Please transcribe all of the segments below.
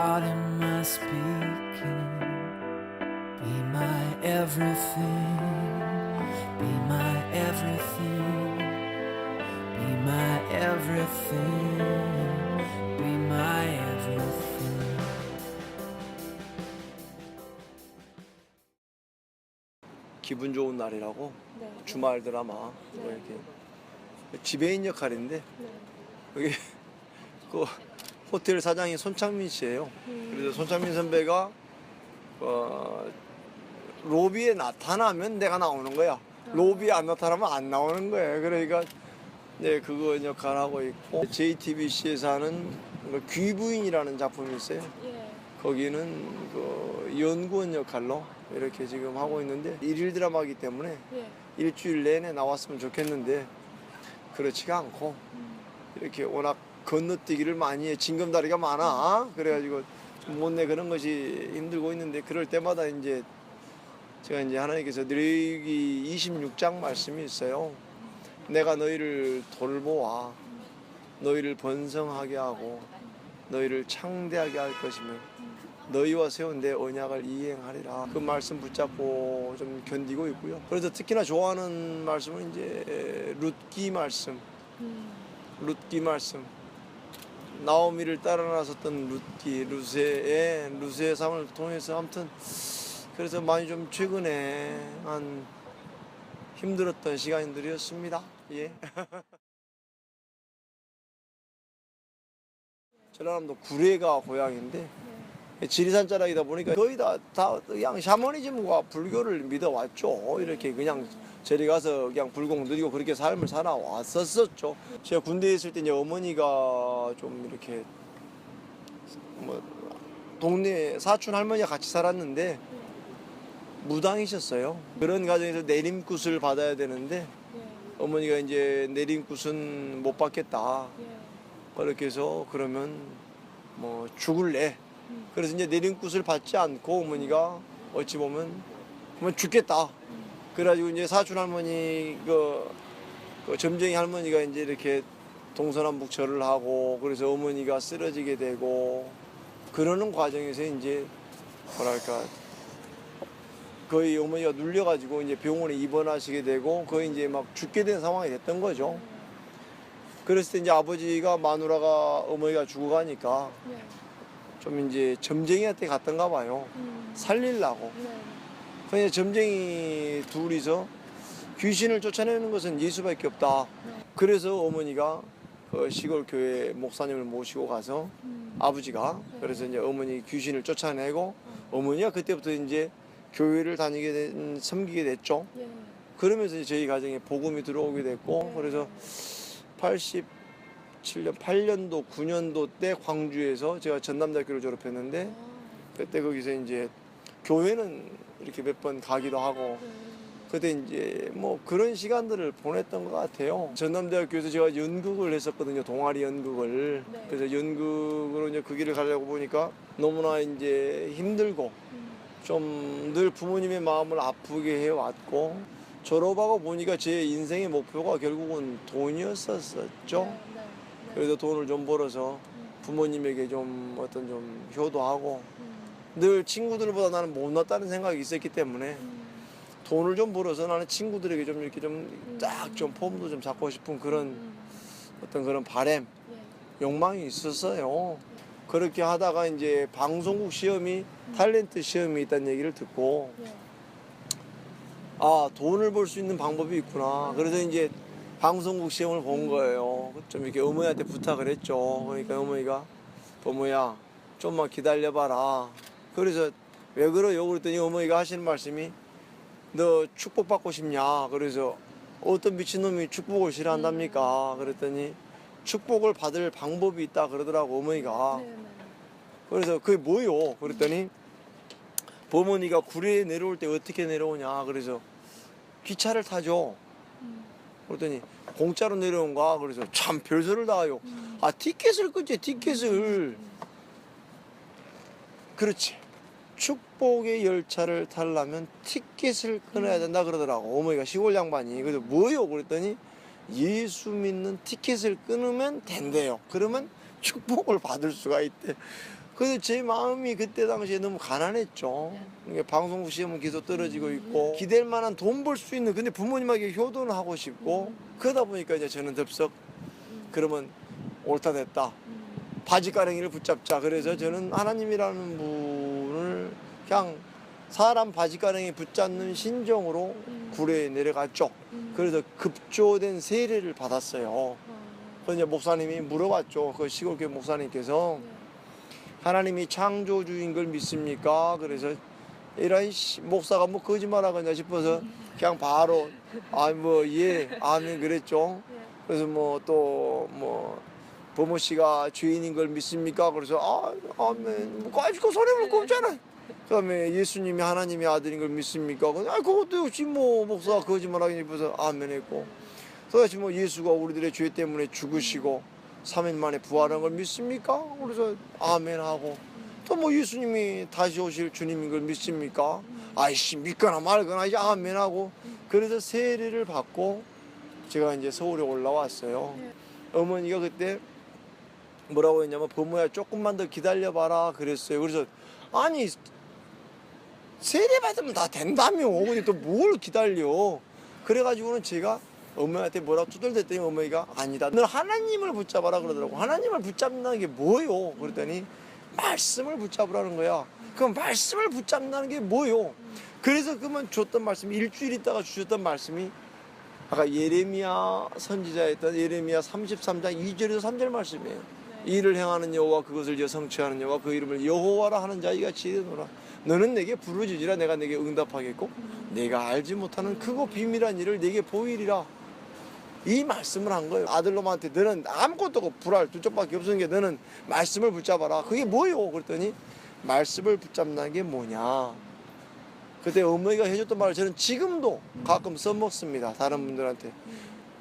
What am I speaking? Be my everything. Be my everything. Be my everything. Be my everything. 기분 좋은 날이라고 네. 주말 드라마 뭐 이렇게 지배인 역할인데 여기 그 호텔 사장이 손창민 씨예요. 그래서 손창민 선배가 로비에 나타나면 내가 나오는 거야. 로비에 안 나타나면 안 나오는 거예요. 그러니까 네, 그거 역할하고 있고 JTBC에서 하는 귀부인이라는 작품이 있어요. 예. 거기는 그 연구원 역할로 이렇게 지금 하고 있는데 일일 드라마이기 때문에 예. 일주일 내내 나왔으면 좋겠는데 그렇지가 않고 이렇게 워낙 건너뛰기를 많이 해. 징검다리가 많아. 그래가지고 좀 못내 그런 것이 힘들고 있는데 그럴 때마다 이제 제가 이제 하나님께서 레위기 26장 말씀이 있어요. 내가 너희를 돌보아 너희를 번성하게 하고 너희를 창대하게 할 것이며 너희와 세운 내 언약을 이행하리라. 그 말씀 붙잡고 좀 견디고 있고요. 그래서 특히나 좋아하는 말씀은 이제 룻기 말씀. 룻기 말씀. 나오미를 따라 나섰던 룻기, 루세의 삶을 통해서 아무튼 그래서 많이 좀 최근에 한 힘들었던 시간들이었습니다. 예. 전라남도 구례가 고향인데 지리산 자락이다 보니까 거의 다 그냥 샤머니즘과 불교를 믿어왔죠. 이렇게 그냥 저리 가서 그냥 불공 누리고 그렇게 삶을 살아왔었죠. 제가 군대에 있을 때 이제 어머니가 좀 이렇게 뭐 동네 사촌 할머니와 같이 살았는데 무당이셨어요. 그런 가정에서 내림굿을 받아야 되는데 어머니가 이제 내림굿은 못 받겠다. 그렇게 해서 그러면 뭐 죽을래. 그래서 이제 내림굿을 받지 않고 어머니가 어찌 보면 죽겠다. 그래가지고 이제 사촌 할머니 그 점쟁이 할머니가 이제 이렇게 동서남북 절을 하고 그래서 어머니가 쓰러지게 되고 그러는 과정에서 이제 뭐랄까 거의 어머니가 눌려가지고 이제 병원에 입원하시게 되고 거의 이제 막 죽게 된 상황이 됐던 거죠. 그랬을 때 이제 아버지가 마누라가 어머니가 죽어가니까 좀 이제 점쟁이한테 갔던가 봐요. 살리려고. 그냥 점쟁이 둘이서 귀신을 쫓아내는 것은 예수밖에 없다. 그래서 어머니가 그 시골 교회 목사님을 모시고 가서 아버지가 그래서 이제 어머니 귀신을 쫓아내고 어머니가 그때부터 이제 교회를 섬기게 됐죠. 그러면서 이제 저희 가정에 복음이 들어오게 됐고 그래서 87년, 8년도, 9년도 때 광주에서 제가 전남대학교를 졸업했는데 그때 거기서 이제 교회는 이렇게 몇 번 가기도 하고 그때 이제 뭐 그런 시간들을 보냈던 것 같아요. 전남대학교에서 제가 연극을 했었거든요. 동아리 연극을. 그래서 연극으로 이제 그 길을 가려고 보니까 너무나 이제 힘들고 좀 늘 부모님의 마음을 아프게 해왔고 졸업하고 보니까 제 인생의 목표가 결국은 돈이었었죠. 그래서 돈을 좀 벌어서 부모님에게 좀 어떤 좀 효도하고 늘 친구들보다 나는 못났다는 생각이 있었기 때문에 돈을 좀 벌어서 나는 친구들에게 좀 이렇게 좀 딱 좀 폼도 좀 잡고 싶은 그런 어떤 그런 바람, 욕망이 있었어요. 그렇게 하다가 이제 방송국 시험이 탤런트 시험이 있다는 얘기를 듣고 아, 돈을 벌 수 있는 방법이 있구나. 그래서 이제 방송국 시험을 본 거예요. 좀 이렇게 어머니한테 부탁을 했죠. 그러니까 어머니가 어머야 좀만 기다려봐라. 그래서 왜 그래요? 그랬더니 어머니가 하시는 말씀이 너 축복받고 싶냐? 그래서 어떤 미친놈이 축복을 싫어한답니까? 그랬더니 축복을 받을 방법이 있다 그러더라고 어머니가. 그래서 그게 뭐요? 그랬더니 어머니가 구례에 내려올 때 어떻게 내려오냐? 그래서 기차를 타죠. 그랬더니 공짜로 내려온가? 그래서 참 별소리를 다 하요. 아, 티켓을 끊지, 티켓을. 그렇지. 축복의 열차를 타려면 티켓을 끊어야 된다 그러더라고. 어머니가 시골 양반이. 그래서 뭐요? 그랬더니 예수 믿는 티켓을 끊으면 된대요. 그러면 축복을 받을 수가 있대. 그래서 제 마음이 그때 당시에 너무 가난했죠. 이게 방송국 시험은 계속 떨어지고 있고 기댈 만한 돈 벌 수 있는 근데 부모님에게 효도는 하고 싶고 그러다 보니까 이제 저는 덥석 그러면 옳다 됐다. 바지가랑이를 붙잡자. 그래서 저는 하나님이라는 분을 그냥 사람 바지가랑이 붙잡는 신정으로 구례에 내려갔죠. 그래서 급조된 세례를 받았어요. 그래서 이제 목사님이 물어봤죠. 그 시골교회 목사님께서 하나님이 창조주인 걸 믿습니까? 그래서 이런 목사가 뭐 거짓말하겠냐 싶어서 그냥 바로 예 아멘 그랬죠. 그래서 뭐 또 뭐 부모 씨가 죄인인 걸 믿습니까? 그래서 아멘 뭐 가지고 손해 볼 거 없잖아. 그다음에 예수님이 하나님의 아들인 걸 믿습니까? 그것도 역시 뭐 목사가 거짓말하기 싶어서 아멘 했고 또다시 뭐 예수가 우리들의 죄 때문에 죽으시고 3일 만에 부활한 걸 믿습니까? 그래서 아멘 하고 또 뭐 예수님이 다시 오실 주님인 걸 믿습니까? 아이씨 믿거나 말거나 이제 아멘 하고 그래서 세례를 받고 제가 이제 서울에 올라왔어요. 어머니가 그때 뭐라고 했냐면 부모야 조금만 더 기다려봐라 그랬어요. 그래서 아니 세례 받으면 다 된다며 근데 또 뭘 기다려. 그래가지고는 제가 어머니한테 뭐라고 두들댔더니 어머니가 아니다. 너 하나님을 붙잡아라 그러더라고. 하나님을 붙잡는다는 게 뭐요? 그랬더니 말씀을 붙잡으라는 거야. 그럼 말씀을 붙잡는다는 게 뭐요? 그래서 그러면 줬던 말씀이 일주일 있다가 주셨던 말씀이 아까 예레미야 선지자였던 예레미야 33장 2절에서 3절 말씀이에요. 일을 행하는 여호와 그것을 이어 성취하는 여호와 그 이름을 여호와라 하는 자가 이같이 되노라. 너는 내게 부르짖으라 내가 내게 응답하겠고 내가 알지 못하는 크고 비밀한 일을 내게 보이리라. 이 말씀을 한 거예요. 아들놈한테 너는 아무것도 없고 불알 두 쪽밖에 없는 게 너는 말씀을 붙잡아라. 그게 뭐요? 그랬더니 말씀을 붙잡는 게 뭐냐. 그때 어머니가 해줬던 말을 저는 지금도 가끔 써먹습니다. 다른 분들한테.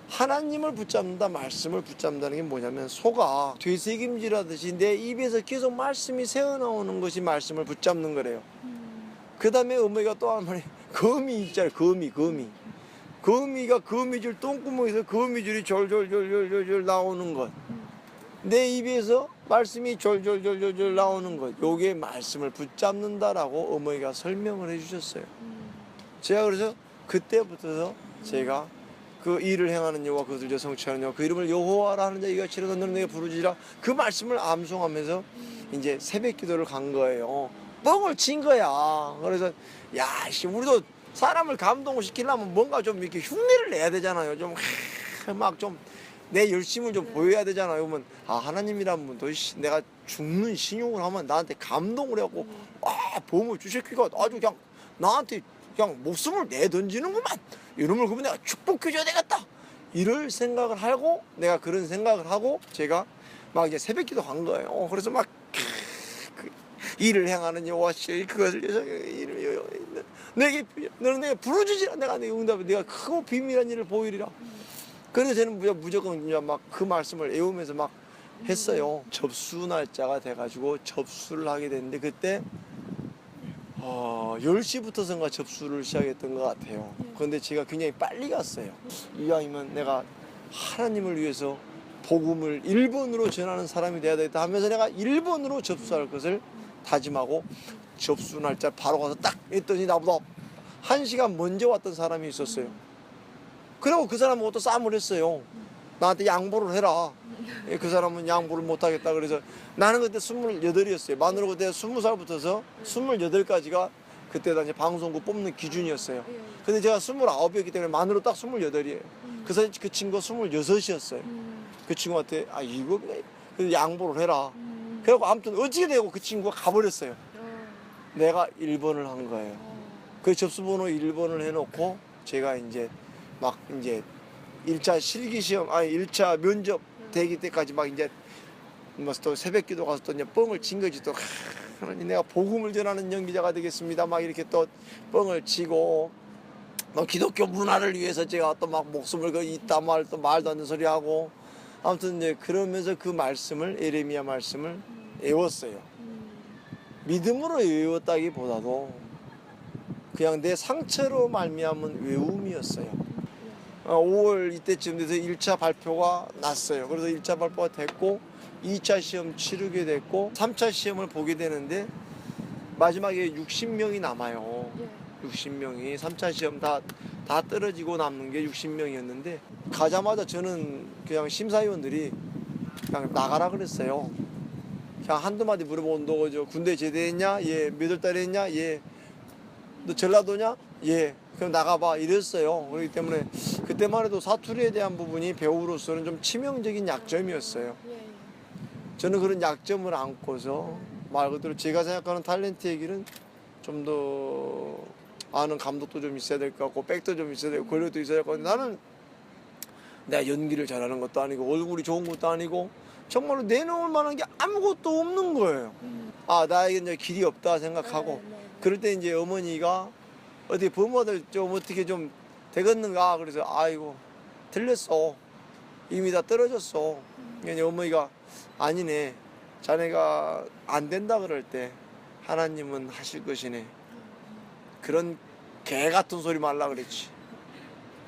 하나님을 붙잡는다, 말씀을 붙잡는다는 게 뭐냐면 소가 되새김질하듯이 내 입에서 계속 말씀이 새어나오는 것이 말씀을 붙잡는 거래요. 그 다음에 어머니가 또 한 말이 거미 있잖아요. 거미가 거미줄 똥구멍에서 거미줄이 졸졸졸졸졸 나오는 것. 내 입에서 말씀이 졸졸졸졸 나오는 것. 요게 말씀을 붙잡는다라고 어머니가 설명을 해주셨어요. 제가 그래서 그때부터 제가 그 일을 행하는 여호와 그것을 이제 성취하는 여호와 그 이름을 여호와라 하는 자 이같이 이르다 너는 내게 부르짖으라. 그 말씀을 암송하면서 이제 새벽 기도를 간 거예요. 뻥을 친 거야. 그래서 야씨 우리도 사람을 감동시키려면 뭔가 좀 이렇게 흉내를 내야 되잖아요. 좀 막 좀 내 열심을 좀 보여야 되잖아요. 그러면 하나님이란 분도 내가 죽는 신용을 하면 나한테 감동을 해갖고 보험을 주시키고 아주 그냥 나한테 그냥 목숨을 내던지는구만. 이러면 그러면 내가 축복해줘야 되겠다. 이럴 생각을 하고 내가 그런 생각을 하고 제가 막 이제 새벽기도 간 거예요. 그래서 막 일을 행하는 여호와 씨 그것을 내게 너는 내가 부르짖으라 내가 내 응답을 내가 크고 비밀한 일을 보이리라. 그래서 저는 무조건 막 그 말씀을 외우면서 막 했어요. 접수 날짜가 돼가지고 접수를 하게 됐는데 그때 10시부터선가 접수를 시작했던 것 같아요. 그런데 제가 굉장히 빨리 갔어요. 이왕이면 내가 하나님을 위해서 복음을 1번으로 전하는 사람이 돼야 되겠다 하면서 내가 1번으로 접수할 것을 다짐하고 접수 날짜 바로 가서 딱 했더니 나보다 1시간 먼저 왔던 사람이 있었어요. 그리고 그 사람은 또 싸움을 했어요. 나한테 양보를 해라. 그 사람은 양보를 못하겠다. 그래서 나는 그때 28이었어요. 만으로 그때 20살부터서 28까지가 그때 당시 방송국 뽑는 기준이었어요. 근데 제가 29이었기 때문에 만으로 딱 28이에요. 그 친구가 26이었어요. 그 친구한테 이거 그래서 양보를 해라. 그래갖고 아무튼 어찌게 되고 그 친구가 가버렸어요. 내가 1번을 한 거예요. 그 접수번호 1번을 해놓고 제가 이제 막 이제 1차 실기시험 1차 면접 대기 때까지 막 이제 뭐 또 새벽기도 가서 또 이제 뻥을 친 거지. 또 내가 복음을 전하는 연기자가 되겠습니다. 막 이렇게 또 뻥을 치고 뭐 기독교 문화를 위해서 제가 또 막 목숨을 이따 말 또 말도 안 되는 소리 하고 아무튼 이제 그러면서 그 말씀을 예레미야 말씀을 외웠어요. 믿음으로 외웠다기보다도 그냥 내 상처로 말미암은 외움이었어요. 5월 이때쯤 돼서 1차 발표가 났어요. 그래서 1차 발표가 됐고 2차 시험 치르게 됐고 3차 시험을 보게 되는데 마지막에 60명이 남아요. 60명이 3차 시험 다 떨어지고 남는 게 60명이었는데 가자마자 저는 그냥 심사위원들이 그냥 나가라 그랬어요. 그냥 한두 마디 물어보고 너 저 군대 제대했냐? 예. 몇 월 달에 했냐? 예. 너 전라도냐? 예. 그럼 나가봐 이랬어요. 그렇기 때문에 그때만 해도 사투리에 대한 부분이 배우로서는 좀 치명적인 약점이었어요. 저는 그런 약점을 안고서 말 그대로 제가 생각하는 탤런트 얘기는 좀 더 아는 감독도 좀 있어야 될 것 같고 백도 좀 있어야 되고 권력도 있어야 될 것 같고 나는 내가 연기를 잘하는 것도 아니고 얼굴이 좋은 것도 아니고 정말로 내놓을 만한 게 아무것도 없는 거예요. 아 나에게 이제 길이 없다 생각하고 그럴 때 이제 어머니가 어디 부모들 좀 어떻게 좀 되겠는가 그래서 아이고 틀렸어 이미 다 떨어졌어. 그러니까 어머니가 아니네 자네가 안 된다 그럴 때 하나님은 하실 것이네. 그런 개 같은 소리 말라 그랬지.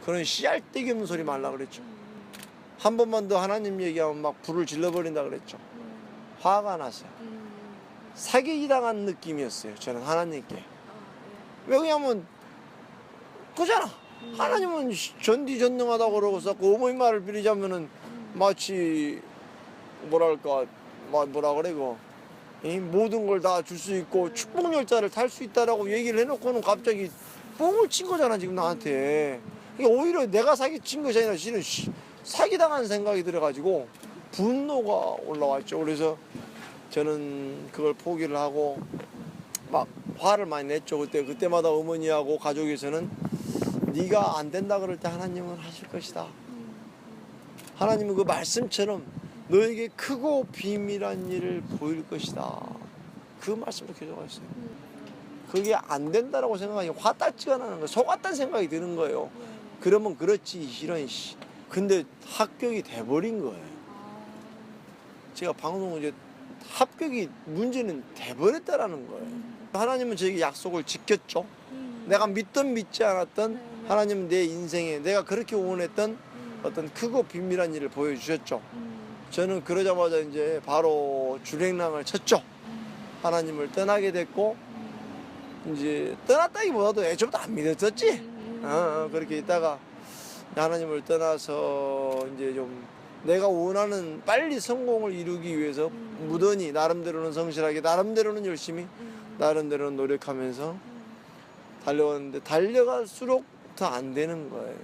그런 씨알데기 없는 소리 말라 그랬죠. 한 번만 더 하나님 얘기하면 막 불을 질러버린다 그랬죠. 화가 났어요. 사기당한 느낌이었어요. 저는 하나님께. 왜 그러냐면 그잖아. 하나님은 전지전능하다고 그러고서 그 어머니 말을 빌리자면은 마치 뭐랄까 뭐라 그래 그 모든 걸 다 줄 수 있고 축복 열차를 탈 수 있다라고 얘기를 해놓고는 갑자기 뻥을 친 거잖아 지금 나한테. 그러니까 오히려 내가 사기친 것이 아니라 실은 사기당한 생각이 들어가지고 분노가 올라왔죠. 그래서 저는 그걸 포기를 하고 막 화를 많이 냈죠. 그때마다 어머니하고 가족에서는 네가 안 된다 그럴 때 하나님은 하실 것이다. 하나님은 그 말씀처럼 너에게 크고 비밀한 일을 보일 것이다. 그 말씀을 계속 하셨어요. 그게 안 된다라고 생각하니까 화딱지가 나는 거예요. 속았다는 생각이 드는 거예요. 그러면 그렇지 이런 씨. 근데 합격이 돼버린 거예요. 제가 방송 이제 합격이 문제는 돼버렸다라는 거예요. 하나님은 저에게 약속을 지켰죠. 내가 믿든 믿지 않았던 하나님은 내 인생에 내가 그렇게 원했던 어떤 크고 비밀한 일을 보여주셨죠. 저는 그러자마자 이제 바로 줄행랑을 쳤죠. 하나님을 떠나게 됐고 이제 떠났다기보다도 애초부터 안 믿었었지. 그렇게 있다가 하나님을 떠나서 이제 좀 내가 원하는 빨리 성공을 이루기 위해서 무던히 나름대로는 성실하게 나름대로는 열심히 나름대로는 노력하면서 달려왔는데 달려갈수록 더 안 되는 거예요.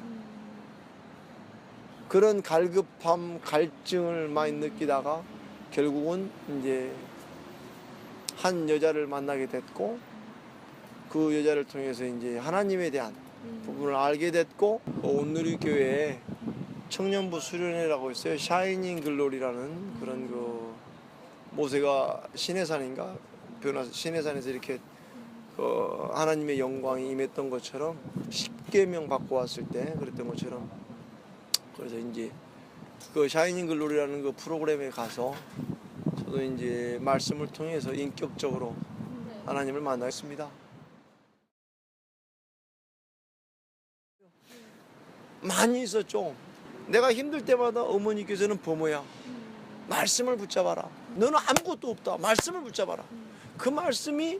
그런 갈급함, 갈증을 많이 느끼다가 결국은 이제 한 여자를 만나게 됐고 그 여자를 통해서 이제 하나님에 대한 부분을 알게 됐고 온누리교회에 청년부 수련회라고 있어요. 샤이닝 글로리라는 그런 그 모세가 시내산인가 변화서 시내산에서 이렇게 하나님의 영광이 임했던 것처럼 10계명 받고 왔을 때 그랬던 것처럼 그래서 이제 그 샤이닝 글로리라는 그 프로그램에 가서 저도 이제 말씀을 통해서 인격적으로 하나님을 만났습니다. 많이 있었죠. 내가 힘들 때마다 어머니께서는 부모야 말씀을 붙잡아라. 너는 아무것도 없다. 말씀을 붙잡아라. 그 말씀이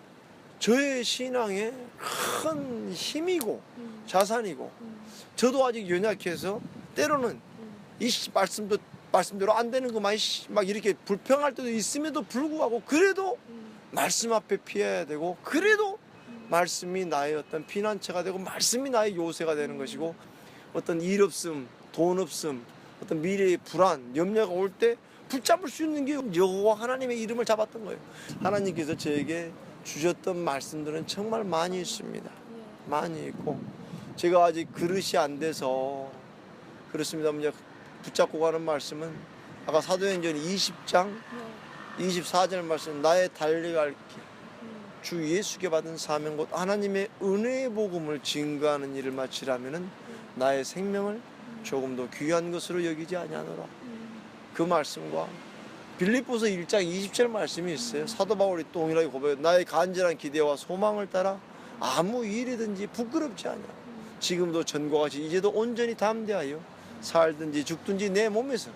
저의 신앙의 큰 힘이고 자산이고 저도 아직 연약해서 때로는 이 말씀대로 안 되는 거 막 이렇게 불평할 때도 있음에도 불구하고 그래도 말씀 앞에 피해야 되고 그래도 말씀이 나의 어떤 피난처가 되고 말씀이 나의 요새가 되는 것이고 어떤 일 없음, 돈 없음, 어떤 미래의 불안, 염려가 올 때 붙잡을 수 있는 게 여호와 하나님의 이름을 잡았던 거예요. 하나님께서 저에게 주셨던 말씀들은 정말 많이 있습니다. 많이 있고 제가 아직 그릇이 안 돼서 그렇습니다. 이제 붙잡고 가는 말씀은 아까 사도행전 20장 24절 말씀 나의 달려갈 길 주 예수께 받은 사명 곧 하나님의 은혜의 복음을 증거하는 일을 마치라면은 나의 생명을 조금 더 귀한 것으로 여기지 아니하노라. 그 말씀과 빌립보서 1장 20절 말씀이 있어요. 사도 바울이 또 동일하게 고백해요. 나의 간절한 기대와 소망을 따라 아무 일이든지 부끄럽지 않아. 지금도 전과 같이 이제도 온전히 담대하여 살든지 죽든지 내 몸에서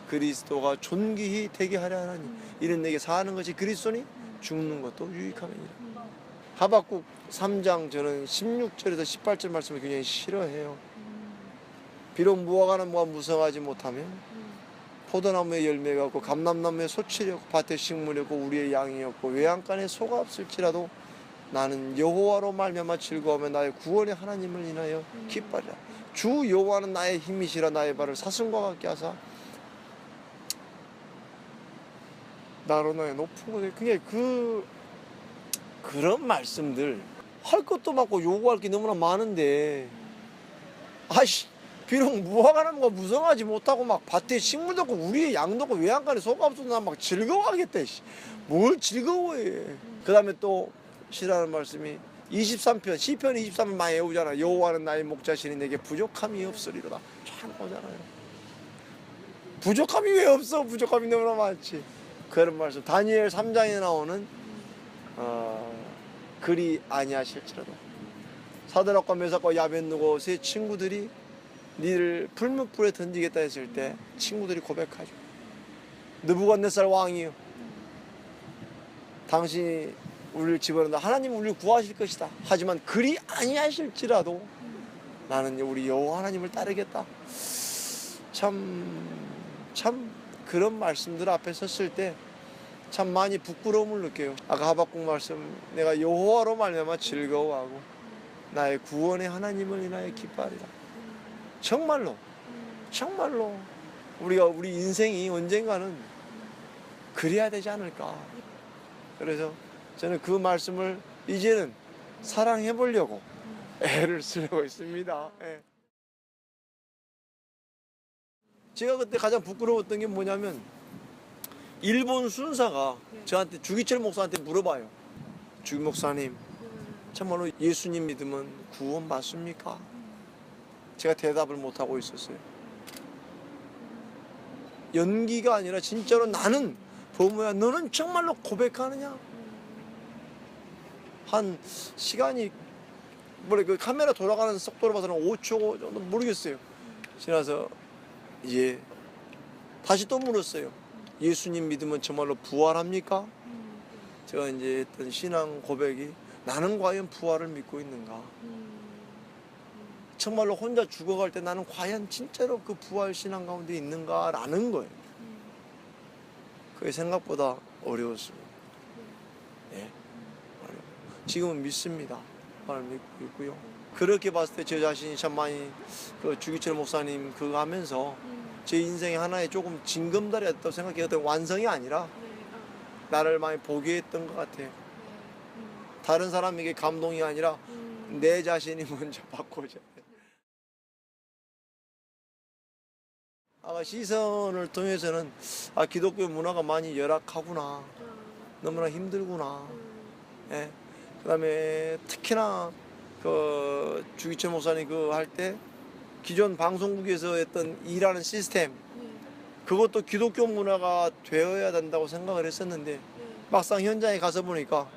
그리스도가 존귀히 되게 하려 하나니 이는 내게 사는 것이 그리스도니 죽는 것도 유익함이니라. 하박국 3장 저는 16절에서 18절 말씀을 굉장히 싫어해요. 비록 무화과는 무성하지 못하면 포도나무의 열매가 없고 감람나무의 소출이 없고 밭에 식물이 없고 우리의 양이 없고 외양간에 소가 없을지라도 나는 여호와로 말미암아 즐거워하며 나의 구원의 하나님을 인하여 기뻐하리라. 주 여호와는 나의 힘이시라 나의 발을 사슴과 같게 하사 나로 나의 높은 곳에 그게 그런 말씀들 할 것도 많고 요구할 게 너무나 많은데 아이씨 비록 무화과나무가 무성하지 못하고 막 밭에 식물도 없고 우리의 양도 없고 외양간에 소가 없어도 난 막 즐거워하겠다. 뭘 즐거워해. 그 다음에 또 시라는 말씀이 23편 시편 23편 많이 외우잖아. 여호와는 나의 목자시니 내게 부족함이 없으리로다. 참 오잖아요. 부족함이 왜 없어? 부족함이 너무나 많지. 그런 말씀 다니엘 3장에 나오는 그리 아니하실지라도 사드락과 메삭과 야벳느고 세 친구들이 니를 불못불에 던지겠다 했을 때 친구들이 고백하죠. 느부갓네살 왕이요 당신이 우리를 집어넣는다. 하나님 우리를 구하실 것이다. 하지만 그리 아니하실지라도 나는 우리 여호와 하나님을 따르겠다. 참 그런 말씀들 앞에 섰을 때 참 많이 부끄러움을 느껴요. 아까 하박국 말씀 내가 여호와로 말미암아 즐거워하고 나의 구원의 하나님을 인하여 기뻐하리라. 정말로 우리 인생이 언젠가는 그래야 되지 않을까. 그래서 저는 그 말씀을 이제는 사랑해 보려고 애를 쓰고 있습니다. 예. 제가 그때 가장 부끄러웠던 게 뭐냐면 일본 순사가 저한테 주기철 목사한테 물어봐요. 주기 목사님 참말로 예수님 믿으면 구원 받습니까? 제가 대답을 못하고 있었어요. 연기가 아니라 진짜로 나는 부모야 너는 정말로 고백하느냐? 한 시간이 그 카메라 돌아가는 속도로 봐서는 5초 정도 모르겠어요. 지나서 이제 다시 또 물었어요. 예수님 믿으면 정말로 부활합니까? 제가 이제 했던 신앙 고백이 나는 과연 부활을 믿고 있는가? 정말로 혼자 죽어갈 때 나는 과연 진짜로 그 부활 신앙 가운데 있는가라는 거예요. 그게 생각보다 어려웠습니다. 네. 지금은 믿습니다. 부활을 믿고 있고요. 그렇게 봤을 때 제 자신이 참 많이 그 주기철 목사님 그거 하면서 제 인생에 하나의 조금 징검다리였다고 생각해요. 어떤 완성이 아니라 나를 많이 보게 했던 것 같아요. 다른 사람에게 감동이 아니라 내 자신이 먼저 바꿔줘야 돼. 아까 시선을 통해서는 기독교 문화가 많이 열악하구나. 너무나 힘들구나. 예. 그 다음에 특히나 그 주기철 목사님 그 할 때 기존 방송국에서 했던 일하는 시스템 그것도 기독교 문화가 되어야 된다고 생각을 했었는데 막상 현장에 가서 보니까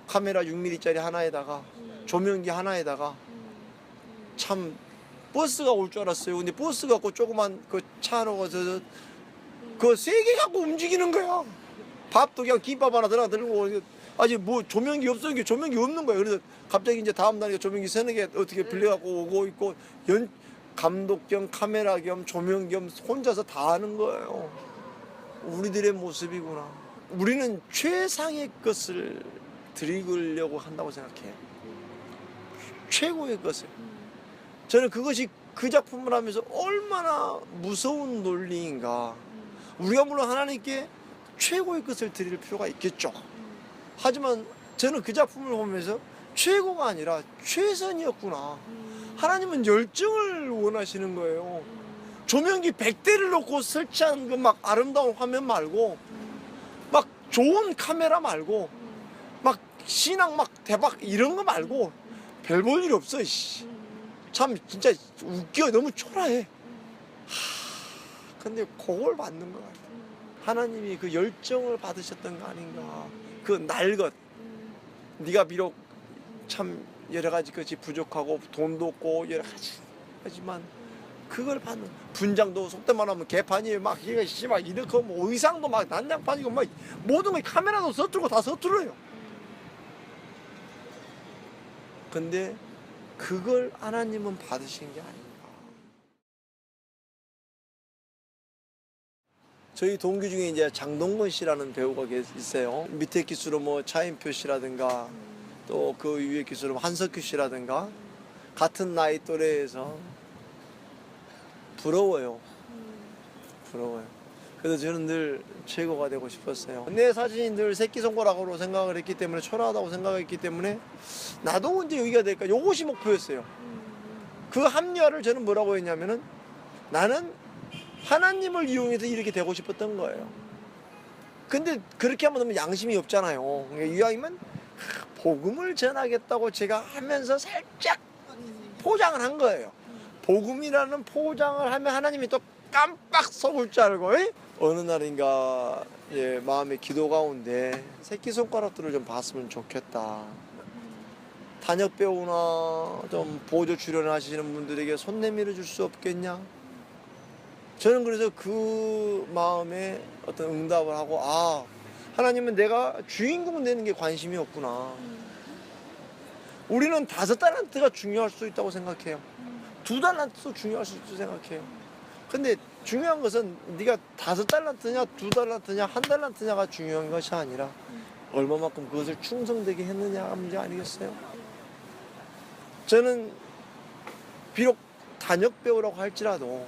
카메라 6mm짜리 하나에다가 조명기 하나에다가 참 버스가 올 줄 알았어요. 근데 버스 갖고 조그만 그 차 놓아서 그 세 개 갖고 움직이는 거야. 밥도 그냥 김밥 하나 들고 아직 뭐 조명기 없어. 조명기 없는 거야. 그래서 갑자기 이제 다음 날에 조명기 서너 개 어떻게 빌려갖고 오고 있고 감독 겸 카메라 겸 조명 겸 혼자서 다 하는 거예요. 우리들의 모습이구나. 우리는 최상의 것을 드리려고 한다고 생각해요. 최고의 것을. 저는 그것이 그 작품을 하면서 얼마나 무서운 논리인가. 우리가 물론 하나님께 최고의 것을 드릴 필요가 있겠죠. 하지만 저는 그 작품을 보면서 최고가 아니라 최선이었구나. 하나님은 열정을 원하시는 거예요. 조명기 100대를 놓고 설치한 그 막 아름다운 화면 말고 막 좋은 카메라 말고 막 신앙 막 대박 이런 거 말고 별 볼 일 없어. 참 진짜 웃겨. 너무 초라해. 근데 그걸 받는 것 같아. 하나님이 그 열정을 받으셨던 거 아닌가. 그 날것. 네가 비록 참 여러 가지 것이 부족하고 돈도 없고 여러 가지 하지만 그걸 받는 분장도 속된 말하면 개판이에요. 막 이게 씨발 이렇게 뭐 의상도 막 난장판이고 막 모든 거 카메라도 서투르고 다 서투르요. 근데 그걸 하나님은 받으신 게 아닌가. 저희 동기 중에 이제 장동건 씨라는 배우가 있어요. 밑에 기수로 뭐 차인표 씨라든가 또 그 위에 기수로 한석규 씨라든가 같은 나이 또래에서 부러워요. 부러워요. 그래서 저는 늘 최고가 되고 싶었어요. 내 사진이 늘 새끼손가락으로 생각을 했기 때문에 초라하다고 생각했기 때문에 나도 언제 여기가 될까? 이것이 목표였어요. 그 합리화를 저는 뭐라고 했냐면은 나는 하나님을 이용해서 이렇게 되고 싶었던 거예요. 근데 그렇게 하면 너무 양심이 없잖아요. 그러니까 이왕이면 복음을 전하겠다고 제가 하면서 살짝 포장을 한 거예요. 복음이라는 포장을 하면 하나님이 또 깜빡 속을 줄 알고 어느 날인가 마음의 기도 가운데 새끼손가락들을 좀 봤으면 좋겠다. 단역 배우나 좀 보조 출연하시는 분들에게 손 내밀어 줄 수 없겠냐? 저는 그래서 그 마음에 어떤 응답을 하고 하나님은 내가 주인공 되는 게 관심이 없구나. 우리는 5달란트가 중요할 수 있다고 생각해요. 2달란트도 중요할 수 있다고 생각해요. 근데 중요한 것은 네가 5달란트냐 2달란트냐 1달란트냐가 중요한 것이 아니라 얼마만큼 그것을 충성되게 했느냐가 문제 아니겠어요? 저는 비록 단역 배우라고 할지라도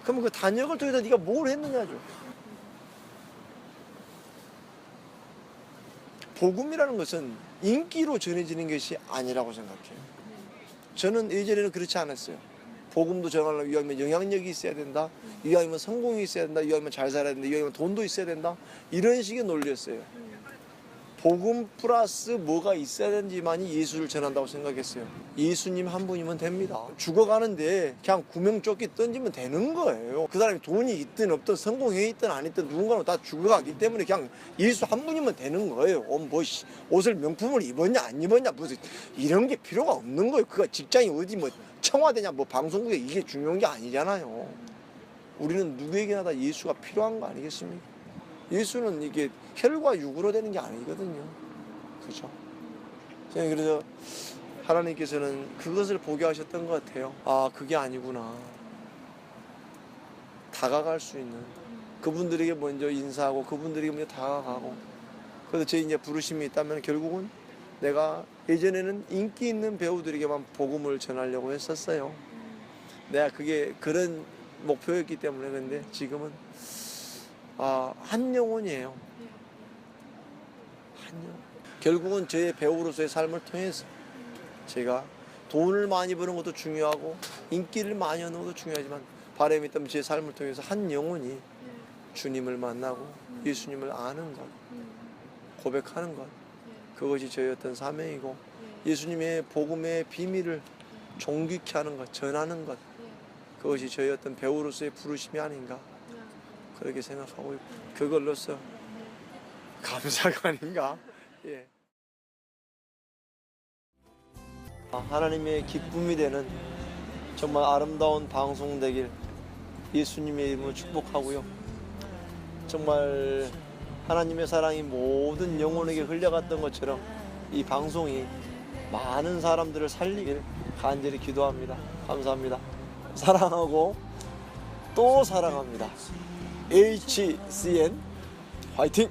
그러면 그 단역을 통해서 네가 뭘 했느냐죠. 복음이라는 것은 인기로 전해지는 것이 아니라고 생각해요. 저는 예전에는 그렇지 않았어요. 복음도 전하려면 이왕이면 영향력이 있어야 된다. 이왕이면 성공이 있어야 된다. 이왕이면 잘 살아야 된다. 이왕이면 돈도 있어야 된다. 이런 식의 논리였어요. 복음 플러스 뭐가 있어야 되는지만이 예수를 전한다고 생각했어요. 예수님 한 분이면 됩니다. 죽어가는데 그냥 구명조끼 던지면 되는 거예요. 그 사람이 돈이 있든 없든 성공해 있든 안 있든 누군가는 다 죽어가기 때문에 그냥 예수 한 분이면 되는 거예요. 뭐 옷을 명품을 입었냐 안 입었냐 무슨 이런 게 필요가 없는 거예요. 그가 직장이 어디 뭐 청와대냐 뭐 방송국에 이게 중요한 게 아니잖아요. 우리는 누구에게나 다 예수가 필요한 거 아니겠습니까? 예수는 이게 혈과 육으로 되는 게 아니거든요. 그죠? 그래서 하나님께서는 그것을 보게 하셨던 것 같아요. 그게 아니구나. 다가갈 수 있는 그분들에게 먼저 인사하고 그분들에게 먼저 다가가고. 그래서 제 이제 부르심이 있다면 결국은 내가 예전에는 인기 있는 배우들에게만 복음을 전하려고 했었어요. 내가 그게 그런 목표였기 때문에. 근데 지금은 한 영혼이에요. 한 영혼. 결국은 저의 배우로서의 삶을 통해서 제가 돈을 많이 버는 것도 중요하고 인기를 많이 얻는 것도 중요하지만 바람이 있다면 제 삶을 통해서 한 영혼이 주님을 만나고 예수님을 아는 것, 고백하는 것, 그것이 저의 어떤 사명이고 예수님의 복음의 비밀을 종기케 하는 것, 전하는 것, 그것이 저의 어떤 배우로서의 부르심이 아닌가 그렇게 생각하고 있고 그걸로써 감사가 아닌가. 예. 하나님의 기쁨이 되는 정말 아름다운 방송 되길 예수님의 이름으로 축복하고요. 정말 하나님의 사랑이 모든 영혼에게 흘려갔던 것처럼 이 방송이 많은 사람들을 살리길 간절히 기도합니다. 감사합니다. 사랑하고 또 사랑합니다. HCN 화이팅!